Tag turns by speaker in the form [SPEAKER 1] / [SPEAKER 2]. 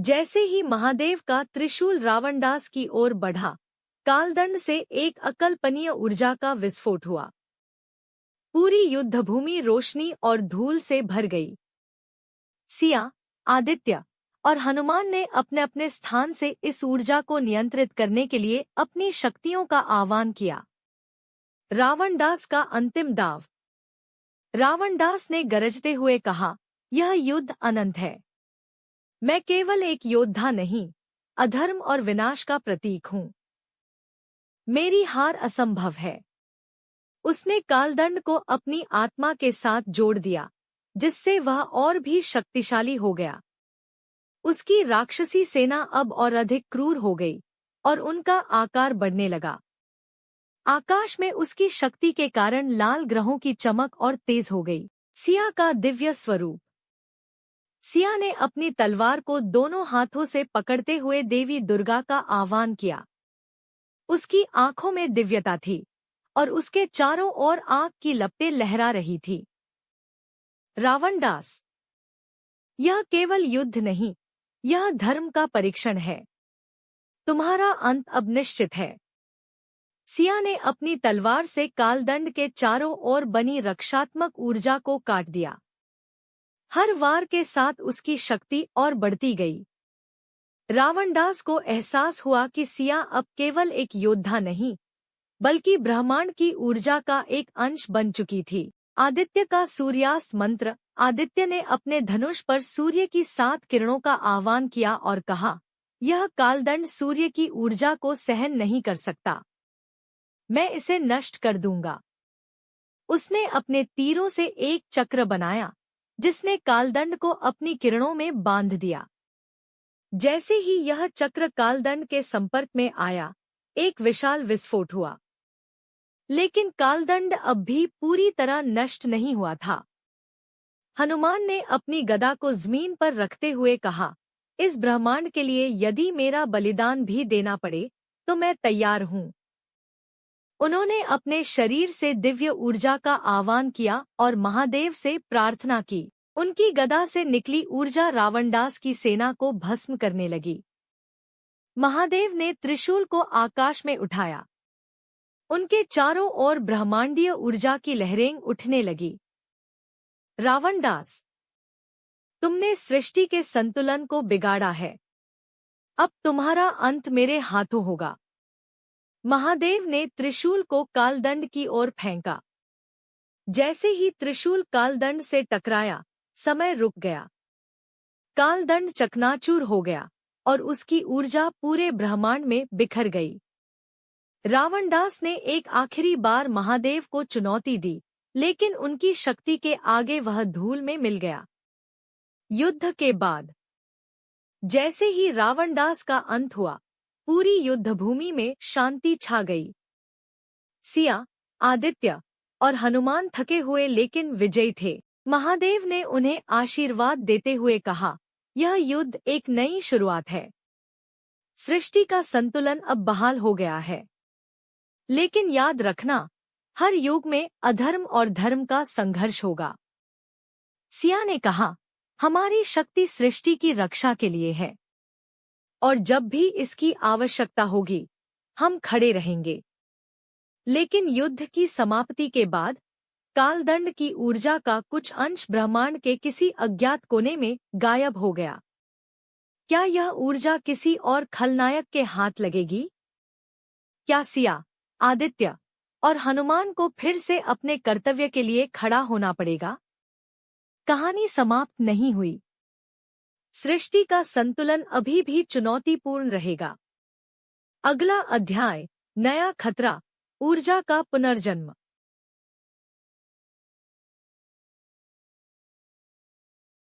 [SPEAKER 1] जैसे ही महादेव का त्रिशूल रावणदास की ओर बढ़ा, कालदंड से एक अकल्पनीय ऊर्जा का विस्फोट हुआ। पूरी युद्धभूमि रोशनी और धूल से भर गई। सिया, आदित्य और हनुमान ने अपने अपने स्थान से इस ऊर्जा को नियंत्रित करने के लिए अपनी शक्तियों का आह्वान किया। रावणदास का अंतिम दाव। रावणदास ने गरजते हुए कहा, यह युद्ध अनंत है। मैं केवल एक योद्धा नहीं, अधर्म और विनाश का प्रतीक हूँ। मेरी हार असंभव है। उसने कालदंड को अपनी आत्मा के साथ जोड़ दिया, जिससे वह और भी शक्तिशाली हो गया। उसकी राक्षसी सेना अब और अधिक क्रूर हो गई और उनका आकार बढ़ने लगा। आकाश में उसकी शक्ति के कारण लाल ग्रहों की चमक और तेज हो गई। सिया का दिव्य स्वरूप। सिया ने अपनी तलवार को दोनों हाथों से पकड़ते हुए देवी दुर्गा का आह्वान किया। उसकी आंखों में दिव्यता थी और उसके चारों ओर आग की लपटें लहरा रही थी। रावणदास, यह केवल युद्ध नहीं, यह धर्म का परीक्षण है। तुम्हारा अंत अब निश्चित है। सिया ने अपनी तलवार से कालदंड के चारों ओर बनी रक्षात्मक ऊर्जा को काट दिया। हर वार के साथ उसकी शक्ति और बढ़ती गई। रावणदास को एहसास हुआ कि सिया अब केवल एक योद्धा नहीं, बल्कि ब्रह्मांड की ऊर्जा का एक अंश बन चुकी थी। आदित्य का सूर्यास्त मंत्र। आदित्य ने अपने धनुष पर सूर्य की 7 किरणों का आह्वान किया और कहा, यह कालदंड सूर्य की ऊर्जा को सहन नहीं कर सकता। मैं इसे नष्ट कर दूंगा। उसने अपने तीरों से एक चक्र बनाया, जिसने कालदंड को अपनी किरणों में बांध दिया। जैसे ही यह चक्र कालदंड के संपर्क में आया, एक विशाल विस्फोट हुआ। लेकिन कालदंड अब भी पूरी तरह नष्ट नहीं हुआ था। हनुमान ने अपनी गदा को जमीन पर रखते हुए कहा, इस ब्रह्मांड के लिए यदि मेरा बलिदान भी देना पड़े, तो मैं तैयार हूँ। उन्होंने अपने शरीर से दिव्य ऊर्जा का आह्वान किया और महादेव से प्रार्थना की। उनकी गदा से निकली ऊर्जा रावणदास की सेना को भस्म करने लगी। महादेव ने त्रिशूल को आकाश में उठाया। उनके चारों ओर ब्रह्मांडीय ऊर्जा की लहरें उठने लगी। रावणदास, तुमने सृष्टि के संतुलन को बिगाड़ा है। अब तुम्हारा अंत मेरे हाथों होगा। महादेव ने त्रिशूल को कालदंड की ओर फेंका। जैसे ही त्रिशूल कालदंड से टकराया, समय रुक गया। कालदंड चकनाचूर हो गया और उसकी ऊर्जा पूरे ब्रह्मांड में बिखर गई। रावणदास ने एक आखिरी बार महादेव को चुनौती दी, लेकिन उनकी शक्ति के आगे वह धूल में मिल गया। युद्ध के बाद जैसे ही रावणदास का अंत हुआ, पूरी युद्धभूमि में शांति छा गई। सिया, आदित्य और हनुमान थके हुए लेकिन विजयी थे। महादेव ने उन्हें आशीर्वाद देते हुए कहा, यह युद्ध एक नई शुरुआत है। सृष्टि का संतुलन अब बहाल हो गया है। लेकिन याद रखना, हर युग में अधर्म और धर्म का संघर्ष होगा। सिया ने कहा, हमारी शक्ति सृष्टि की रक्षा के लिए है और जब भी इसकी आवश्यकता होगी, हम खड़े रहेंगे। लेकिन युद्ध की समाप्ति के बाद कालदंड की ऊर्जा का कुछ अंश ब्रह्मांड के किसी अज्ञात कोने में गायब हो गया। क्या यह ऊर्जा किसी और खलनायक के हाथ लगेगी? क्या सिया, आदित्य और हनुमान को फिर से अपने कर्तव्य के लिए खड़ा होना पड़ेगा? कहानी समाप्त नहीं हुई। सृष्टि का संतुलन अभी भी चुनौतीपूर्ण रहेगा। अगला अध्याय, नया खतरा, ऊर्जा का पुनर्जन्म।